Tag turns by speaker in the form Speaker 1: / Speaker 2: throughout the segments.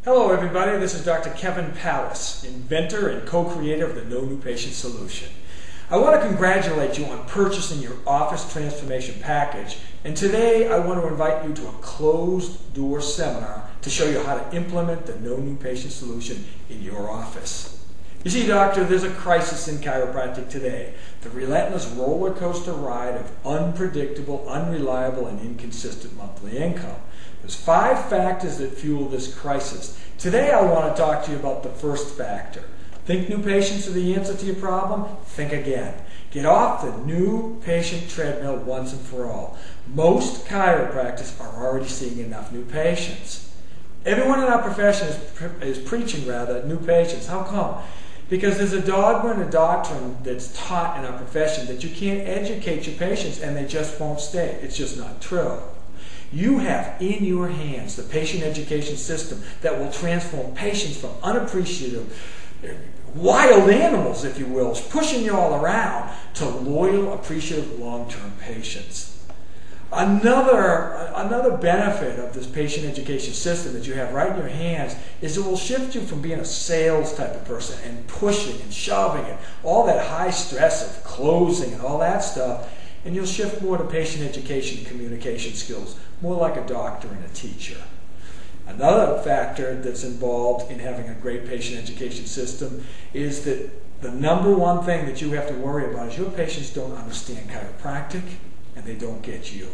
Speaker 1: Hello everybody, this is Dr. Kevin Pallas, inventor and co-creator of the No New Patient Solution. I want to congratulate you on purchasing your Office Transformation Package, and today I want to invite you to a closed-door seminar to show you how to implement the No New Patient Solution in your office. You see, Doctor, there's a crisis in chiropractic today, the relentless roller coaster ride of unpredictable, unreliable, and inconsistent monthly income. There's 5 factors that fuel this crisis. Today I want to talk to you about the first factor. Think new patients are the answer to your problem? Think again. Get off the new patient treadmill once and for all. Most chiropractors are already seeing enough new patients. Everyone in our profession is preaching new patients. How come? Because there's a dogma and a doctrine that's taught in our profession that you can't educate your patients and they just won't stay. It's just not true. You have in your hands the patient education system that will transform patients from unappreciative, wild animals, if you will, pushing you all around, to loyal, appreciative, long-term patients. Another benefit of this patient education system that you have right in your hands is it will shift you from being a sales type of person and pushing and shoving and all that high stress of closing and all that stuff, and you'll shift more to patient education and communication skills, more like a doctor and a teacher. Another factor that's involved in having a great patient education system is that the number one thing that you have to worry about is your patients don't understand chiropractic and they don't get you.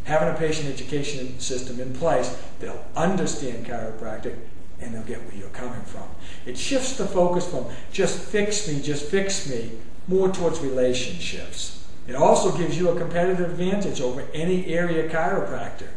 Speaker 1: Having a patient education system in place, they'll understand chiropractic and they'll get where you're coming from. It shifts the focus from just fix me, more towards relationships. It also gives you a competitive advantage over any area chiropractor.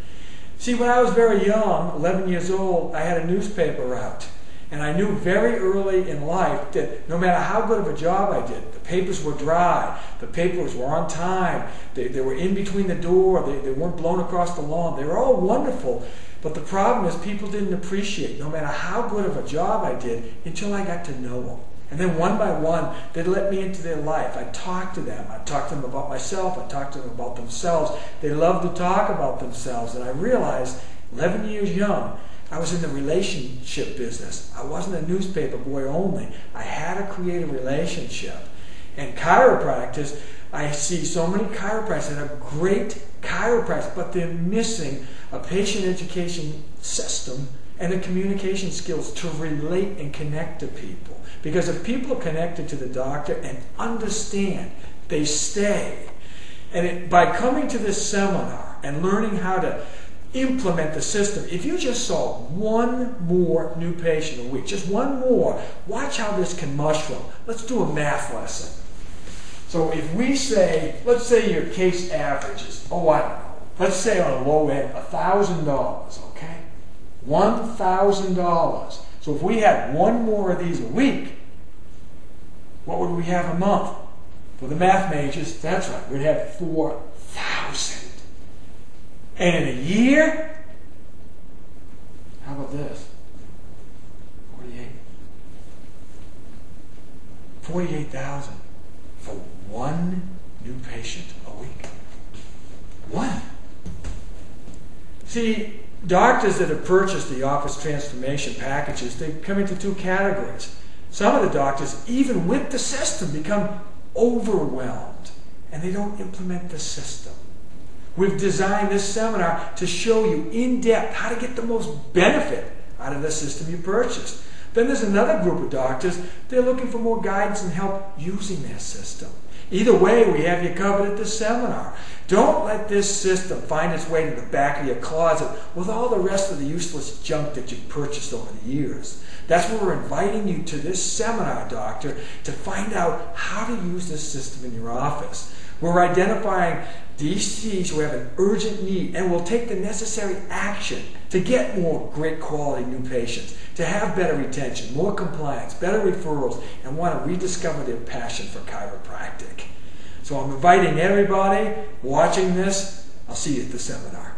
Speaker 1: See, when I was very young, 11 years old, I had a newspaper out. And I knew very early in life that no matter how good of a job I did, the papers were dry, the papers were on time, they were in between the door, they weren't blown across the lawn. They were all wonderful. But the problem is people didn't appreciate no matter how good of a job I did until I got to know them. And then one by one, they'd let me into their life. I'd talk to them. I'd talk to them about myself. I'd talk to them about themselves. They loved to talk about themselves. And I realized, 11 years young, I was in the relationship business. I wasn't a newspaper boy only. I had to create a relationship. And chiropractors, I see so many chiropractors that are great chiropractors, but they're missing a patient education system and the communication skills to relate and connect to people. Because if people are connected to the doctor and understand, they stay. And by coming to this seminar and learning how to implement the system, if you just saw one more new patient a week, just one more, watch how this can mushroom. Let's do a math lesson. So if we say, let's say your case average is, I don't know, let's say on a low end, $1,000, okay? $1,000. So if we had one more of these a week, what would we have a month? For the math majors, that's right, we'd have 4,000. And in a year, how about this? 48,000 for one new patient a week. One. See, doctors that have purchased the Office Transformation packages, they come into 2 categories. Some of the doctors, even with the system, become overwhelmed and they don't implement the system. We've designed this seminar to show you in depth how to get the most benefit out of the system you purchased. Then there's another group of doctors, they're looking for more guidance and help using their system. Either way, we have you covered at this seminar. Don't let this system find its way to the back of your closet with all the rest of the useless junk that you've purchased over the years. That's why we're inviting you to this seminar, doctor, to find out how to use this system in your office. We're identifying DCs who have an urgent need and will take the necessary action to get more great quality new patients, to have better retention, more compliance, better referrals, and want to rediscover their passion for chiropractic. So I'm inviting everybody watching this. I'll see you at the seminar.